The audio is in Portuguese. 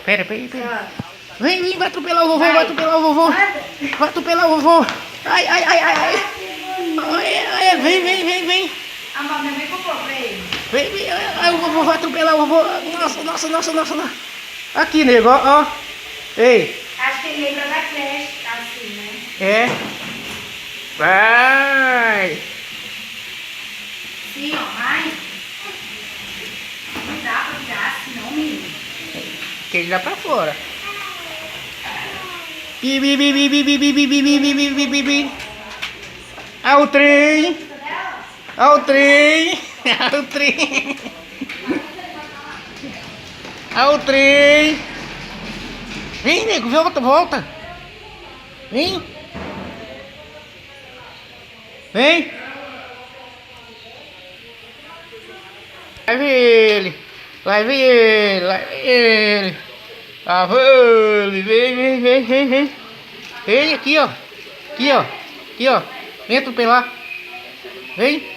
Pera. Vem, vai atropelar o vovô, vai atropelar o vovô. Vai atropelar o vovô. Ai. Ai, vem. A mamãe me comprou pra ele. Vem, ai, o vovô vai atropelar o vovô. Nossa. Aqui, nego, ó. Ei. Acho que ele lembra da creche, tá assim, né? É. Vai. Sim, ó, vai. Não dá pra virar assim, não, menino. Que ele dá pra fora. Bi. Ah, o trem. Ah, o trem. Vem, nego, volta. Vem. Vai ver ele. Lá vem ele. Ah, vem. Vem aqui, ó. Vem atropelar. Vem.